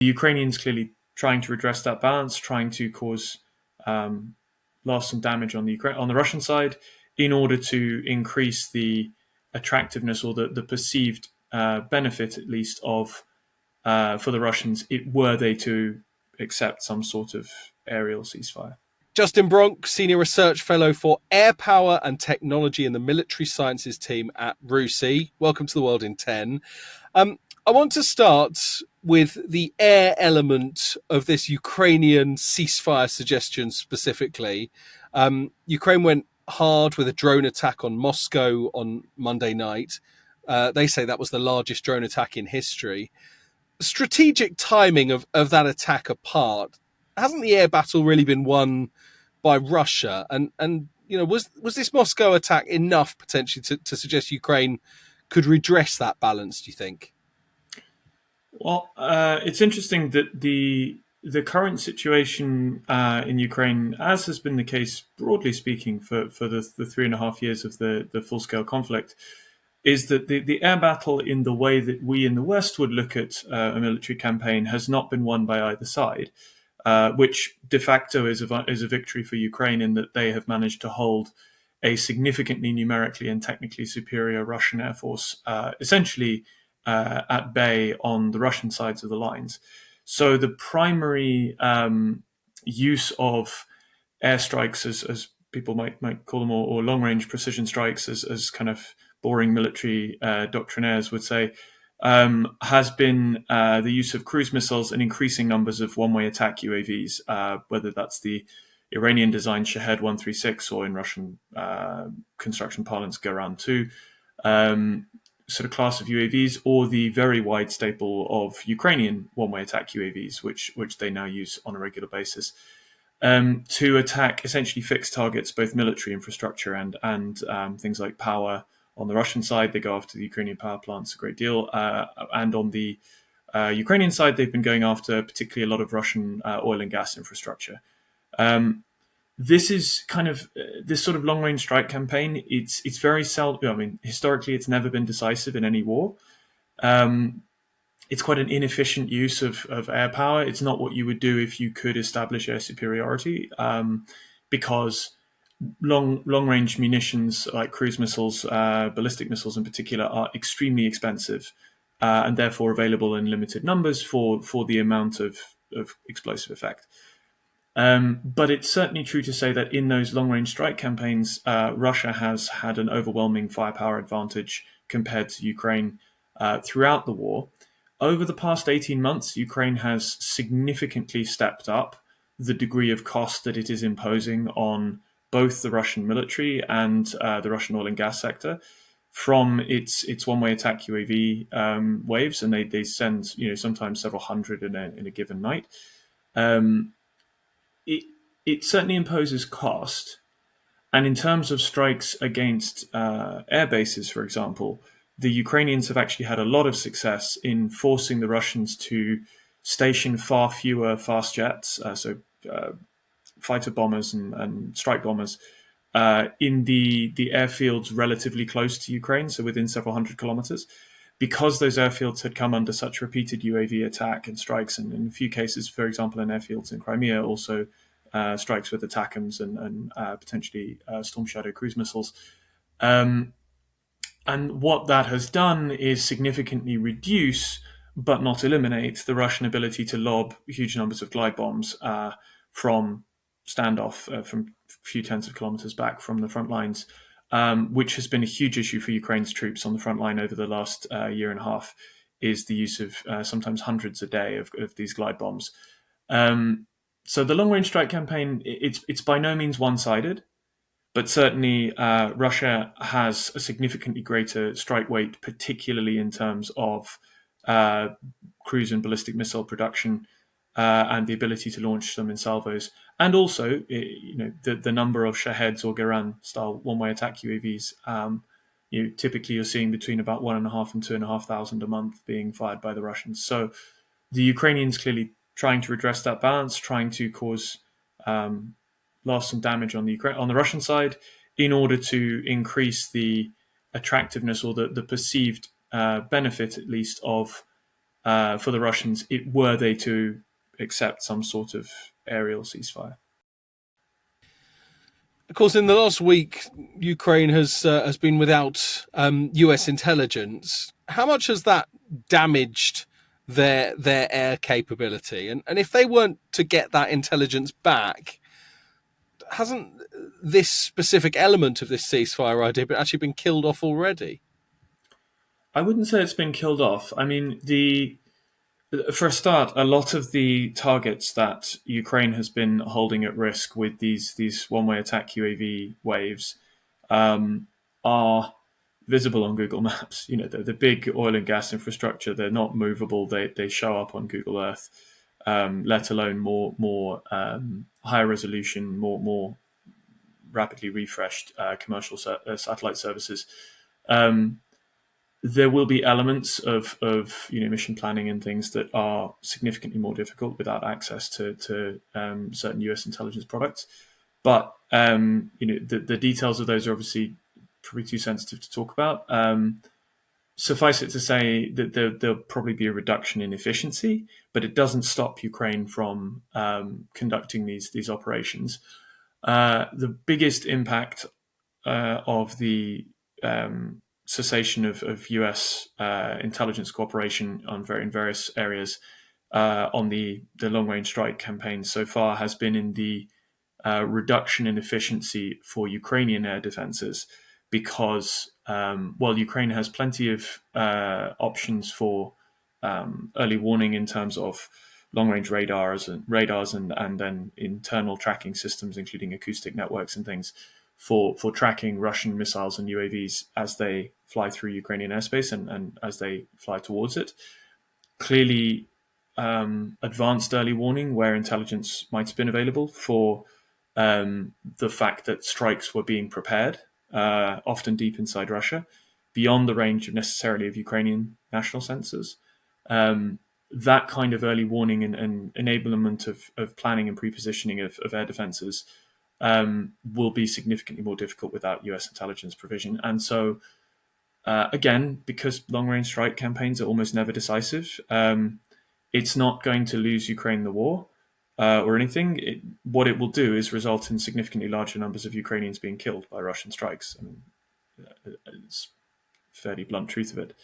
The Ukrainians clearly trying to redress that balance, trying to cause loss and damage on the Russian side in order to increase the attractiveness or the perceived benefit, at least, of for the Russians, were they to accept some sort of aerial ceasefire. Justin Bronk, Senior Research Fellow for Air Power and Technology in the Military Sciences team at RUSI. Welcome to the World in 10. I want to start with the air element of this Ukrainian ceasefire suggestion specifically. Ukraine went hard with a drone attack on Moscow on Monday night. They say that was the largest drone attack in history. Strategic timing of that attack apart, hasn't the air battle really been won by Russia? And was this Moscow attack enough potentially to suggest Ukraine could redress that balance, do you think? Well, it's interesting that the current situation in Ukraine, as has been the case broadly speaking for the 3.5 years of the full scale conflict, is that the air battle, in the way that we in the West would look at a military campaign, has not been won by either side, which de facto is a victory for Ukraine in that they have managed to hold a significantly numerically and technically superior Russian air force, essentially at bay on the Russian sides of the lines. So the primary use of airstrikes, as people might call them, or long-range precision strikes, as kind of boring military doctrinaires would say, has been the use of cruise missiles and increasing numbers of one-way attack UAVs, whether that's the Iranian-designed Shahed 136 or, in Russian construction parlance, Garan 2, sort of class of UAVs, or the very wide staple of Ukrainian one-way attack UAVs, which they now use on a regular basis, to attack essentially fixed targets, both military infrastructure and things like power. On the Russian side, they go after the Ukrainian power plants a great deal. And on the Ukrainian side, they've been going after particularly a lot of Russian oil and gas infrastructure. This is kind of this sort of long-range strike campaign. It's very seldom. I mean, historically, it's never been decisive in any war. It's quite an inefficient use of air power. It's not what you would do if you could establish air superiority, because long-range munitions like cruise missiles, ballistic missiles in particular, are extremely expensive and therefore available in limited numbers for the amount of explosive effect. But it's certainly true to say that in those long-range strike campaigns, Russia has had an overwhelming firepower advantage compared to Ukraine throughout the war. Over the past 18 months, Ukraine has significantly stepped up the degree of cost that it is imposing on both the Russian military and the Russian oil and gas sector from its one-way attack UAV waves, and they send sometimes several hundred in a given night. It certainly imposes cost, and in terms of strikes against air bases, for example, the Ukrainians have actually had a lot of success in forcing the Russians to station far fewer fast jets, fighter bombers and strike bombers, in the airfields relatively close to Ukraine, so within several hundred kilometers, because those airfields had come under such repeated UAV attack and strikes, and in a few cases, for example, in airfields in Crimea, also strikes with ATACMS and potentially Storm Shadow cruise missiles. And what that has done is significantly reduce, but not eliminate, the Russian ability to lob huge numbers of glide bombs from standoff from a few tens of kilometers back from the front lines, which has been a huge issue for Ukraine's troops on the front line over the last year and a half, is the use of sometimes hundreds a day of these glide bombs. So the long-range strike campaign, it's by no means one-sided, but certainly Russia has a significantly greater strike weight, particularly in terms of cruise and ballistic missile production and the ability to launch them in salvos. And also, the number of Shaheds or Garan-style one-way attack UAVs. Typically, you're seeing between about 1,500 and 2,500 a month being fired by the Russians. So the Ukrainians clearly trying to redress that balance, trying to cause loss and damage on the Russian side in order to increase the attractiveness or the perceived benefit, at least, of for the Russians, were they to accept some sort of aerial ceasefire. Of course, in the last week, Ukraine has been without US intelligence. How much has that damaged their air capability? And if they weren't to get that intelligence back, hasn't this specific element of this ceasefire idea actually been killed off already? I wouldn't say it's been killed off. I mean, for a start, a lot of the targets that Ukraine has been holding at risk with these one-way attack UAV waves are visible on Google Maps. You know, the big oil and gas infrastructure, they're not movable. They show up on Google Earth, let alone more higher resolution, more rapidly refreshed commercial satellite services. Um, there will be elements of mission planning and things that are significantly more difficult without access to certain US intelligence products. But the details of those are obviously probably too sensitive to talk about. Suffice it to say that there'll probably be a reduction in efficiency, but it doesn't stop Ukraine from conducting these operations. The biggest impact of the cessation of US intelligence cooperation in various areas on the long range strike campaign so far has been in the reduction in efficiency for Ukrainian air defenses, because while Ukraine has plenty of options for early warning in terms of long range radars and then internal tracking systems, including acoustic networks and things for tracking Russian missiles and UAVs as they fly through Ukrainian airspace and as they fly towards it. Clearly, advanced early warning where intelligence might have been available for the fact that strikes were being prepared, often deep inside Russia, beyond the range of necessarily of Ukrainian national sensors. That kind of early warning and enablement of planning and pre-positioning of air defenses will be significantly more difficult without US intelligence provision. And so, again, because long-range strike campaigns are almost never decisive, it's not going to lose Ukraine the war or anything. What it will do is result in significantly larger numbers of Ukrainians being killed by Russian strikes. I mean, it's a fairly blunt truth of it.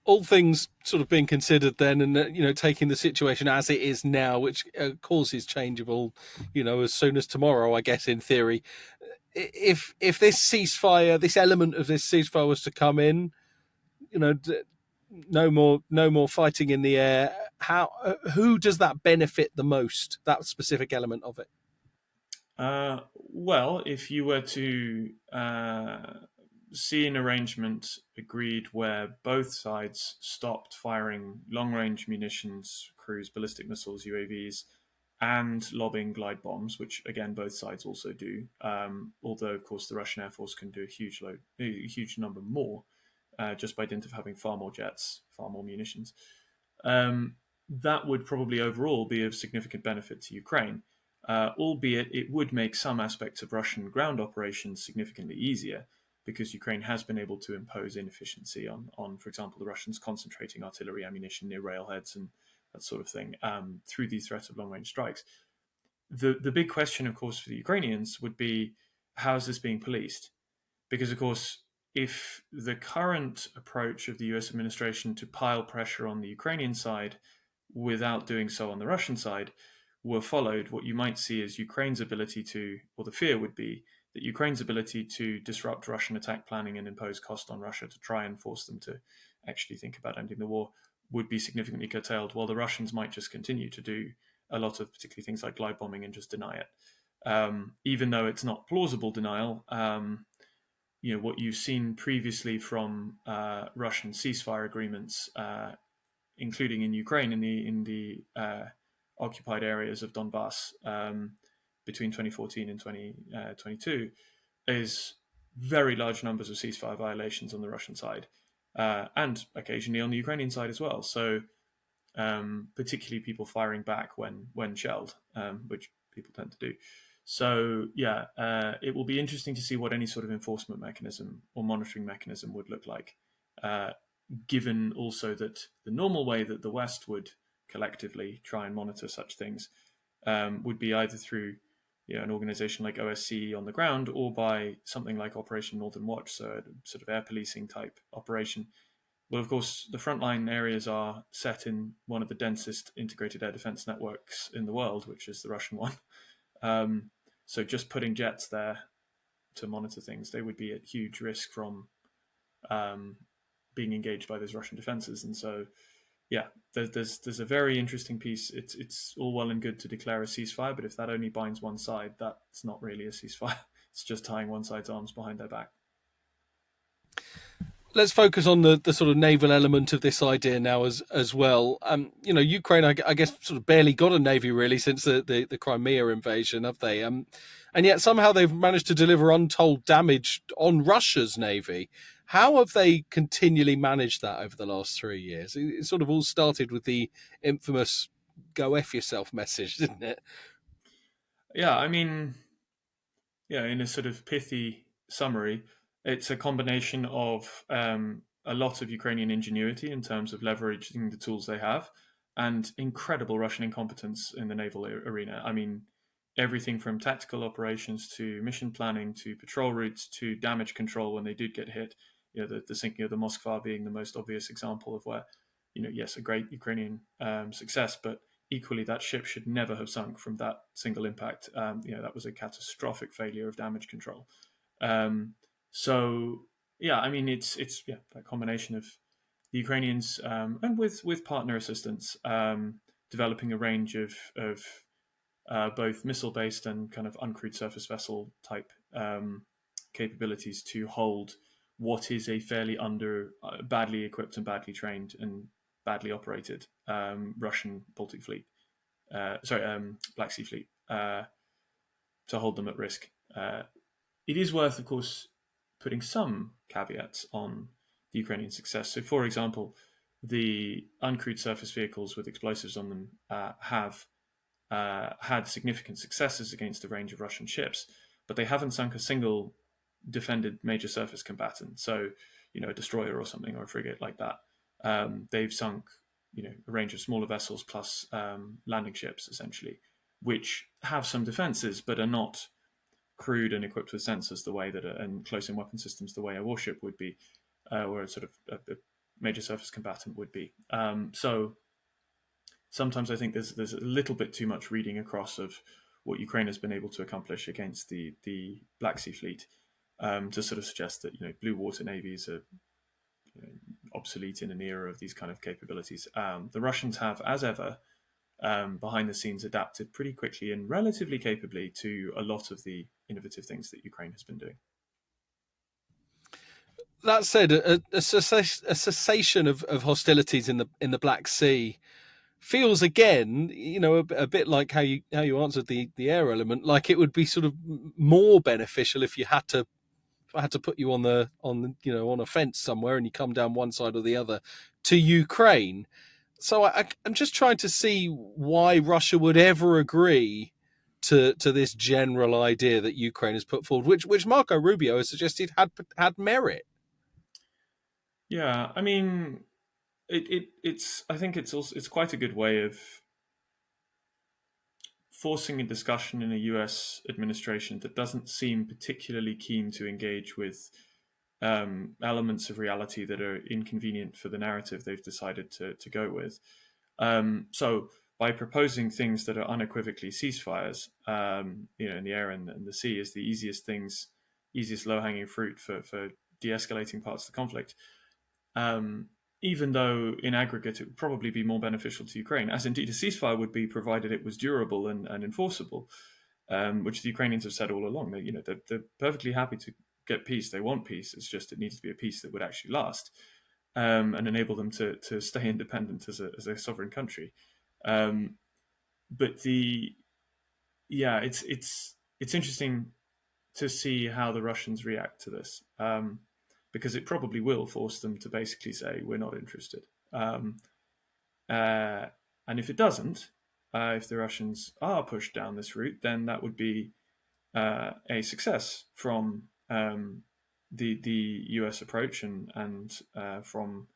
All things sort of being considered then, and taking the situation as it is now, which course is changeable, as soon as tomorrow, I guess, in theory. If this ceasefire, this element of this ceasefire was to come in, no more fighting in the air. Who does that benefit the most? That specific element of it. Well, if you were to see an arrangement agreed where both sides stopped firing long-range munitions, cruise, ballistic missiles, UAVs, and lobbing glide bombs, which again both sides also do. Although, of course, the Russian Air Force can do a huge number more, just by dint of having far more jets, far more munitions. That would probably overall be of significant benefit to Ukraine. Albeit it would make some aspects of Russian ground operations significantly easier, because Ukraine has been able to impose inefficiency on, for example, the Russians concentrating artillery ammunition near railheads and that sort of thing through the threat of long-range strikes. The big question, of course, for the Ukrainians would be, how is this being policed? Because, of course, if the current approach of the US administration to pile pressure on the Ukrainian side without doing so on the Russian side were followed, what you might see is Ukraine's ability to, or the fear would be that Ukraine's ability to disrupt Russian attack planning and impose cost on Russia to try and force them to actually think about ending the war would be significantly curtailed, while the Russians might just continue to do a lot of particularly things like glide bombing and just deny it. Even though it's not plausible denial, what you've seen previously from Russian ceasefire agreements, including in Ukraine in the occupied areas of Donbass between 2014 and 2022, is very large numbers of ceasefire violations on the Russian side, and occasionally on the Ukrainian side as well. So, particularly people firing back when shelled, which people tend to do. So, yeah, it will be interesting to see what any sort of enforcement mechanism or monitoring mechanism would look like. given also that the normal way that the West would collectively try and monitor such things would be either through an organization like OSCE on the ground or by something like Operation Northern Watch, so a sort of air policing type operation. Well, of course, the frontline areas are set in one of the densest integrated air defense networks in the world, which is the Russian one. Um, so just putting jets there to monitor things, they would be at huge risk from um, being engaged by those Russian defenses. And so, yeah, there's a very interesting piece. It's all well and good to declare a ceasefire, but if that only binds one side, that's not really a ceasefire. It's just tying one side's arms behind their back. Let's focus on the sort of naval element of this idea now as well. Ukraine, I guess, sort of barely got a navy really since the Crimea invasion, have they? And yet somehow they've managed to deliver untold damage on Russia's navy. How have they continually managed that over the last 3 years? It sort of all started with the infamous "Go F yourself" message, didn't it? Yeah, I mean, yeah, in a sort of pithy summary, it's a combination of a lot of Ukrainian ingenuity in terms of leveraging the tools they have, and incredible Russian incompetence in the naval arena. I mean, everything from tactical operations to mission planning to patrol routes to damage control when they did get hit. The sinking of the Moskva being the most obvious example of where, yes, a great Ukrainian success, but equally, that ship should never have sunk from that single impact. That was a catastrophic failure of damage control. So yeah, I mean, it's that combination of the Ukrainians and with partner assistance developing a range of both missile based and kind of uncrewed surface vessel type capabilities to hold what is a fairly badly equipped and badly trained and badly operated Russian Baltic Fleet, Black Sea Fleet, to hold them at risk. It is worth, of course, putting some caveats on the Ukrainian success. So, for example, the uncrewed surface vehicles with explosives on them have had significant successes against a range of Russian ships, but they haven't sunk a single defended major surface combatant. So, a destroyer or something or a frigate like that. They've sunk, a range of smaller vessels plus landing ships essentially, which have some defenses but are not crewed and equipped with sensors the way that and close-in weapon systems the way a warship would be, or a sort of a major surface combatant would be. So sometimes I think there's a little bit too much reading across of what Ukraine has been able to accomplish against the Black Sea Fleet to sort of suggest that blue water navies are obsolete in an era of these kind of capabilities. The Russians have, as ever, behind the scenes, adapted pretty quickly and relatively capably to a lot of the innovative things that Ukraine has been doing. That said, a cessation of hostilities in the Black Sea feels again, a bit like how you answered the air element, like it would be sort of more beneficial if I had to put you on on a fence somewhere and you come down one side or the other to Ukraine. So I'm just trying to see why Russia would ever agree to this general idea that Ukraine has put forward, which Marco Rubio has suggested had merit. Yeah, I mean, it's I think it's quite a good way of forcing a discussion in a US administration that doesn't seem particularly keen to engage with elements of reality that are inconvenient for the narrative they've decided to go with. So by proposing things that are unequivocally ceasefires, in the air and the sea is the easiest low-hanging fruit for de-escalating parts of the conflict. Even though in aggregate it would probably be more beneficial to Ukraine, as indeed a ceasefire would be, provided it was durable and enforceable, which the Ukrainians have said all along. They're perfectly happy to get peace. They want peace. It's just it needs to be a peace that would actually last and enable them to stay independent as a sovereign country. But it's interesting to see how the Russians react to this, because it probably will force them to basically say we're not interested. Uh, and if it doesn't, if the Russians are pushed down this route, then that would be a success from the US approach and from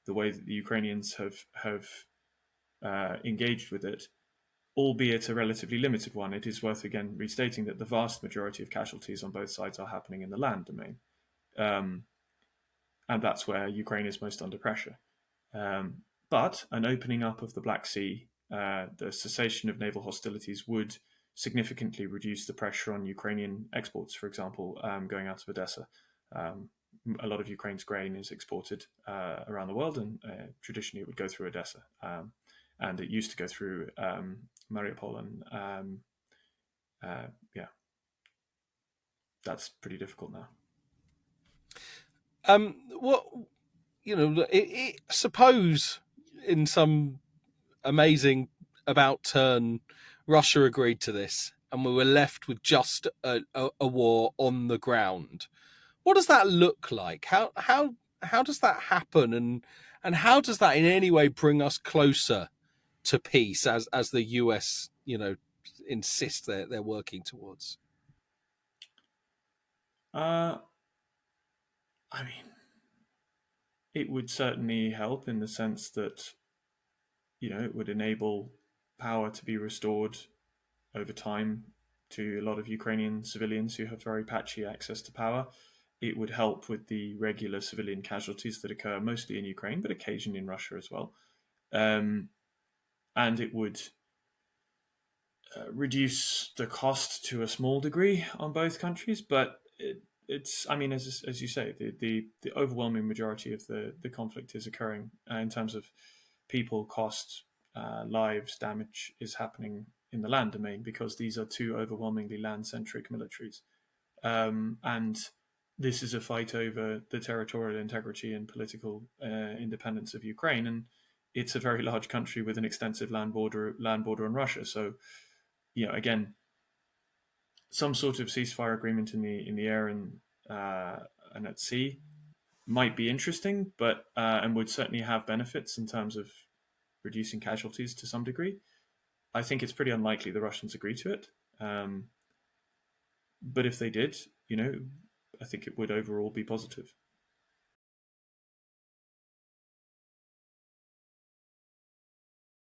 the way that the Ukrainians have engaged with it, albeit a relatively limited one. It is worth again restating that the vast majority of casualties on both sides are happening in the land domain, um, and that's where Ukraine is most under pressure. But an opening up of the Black Sea, the cessation of naval hostilities would significantly reduce the pressure on Ukrainian exports, for example, going out of Odessa. Um, a lot of Ukraine's grain is exported around the world, and traditionally it would go through Odessa. And it used to go through Mariupol, and yeah, that's pretty difficult now. What suppose in some amazing about turn, Russia agreed to this, and we were left with just a war on the ground. What does that look like? How does that happen, and how does that in any way bring us closer to peace, as the US insist they're working towards? Uh, I mean, it would certainly help in the sense that it would enable power to be restored over time to a lot of Ukrainian civilians who have very patchy access to power. It would help with the regular civilian casualties that occur mostly in Ukraine, but occasionally in Russia as well. And it would reduce the cost to a small degree on both countries, but it's, I mean, as you say, the overwhelming majority of the conflict is occurring in terms of people, cost, lives, damage is happening in the land domain because these are two overwhelmingly land-centric militaries. And this is a fight over the territorial integrity and political independence of Ukraine, and it's a very large country with an extensive land border on Russia. So, again, some sort of ceasefire agreement in the air and at sea might be interesting, but and would certainly have benefits in terms of reducing casualties to some degree. I think it's pretty unlikely the Russians agree to it. But if they did, I think it would overall be positive.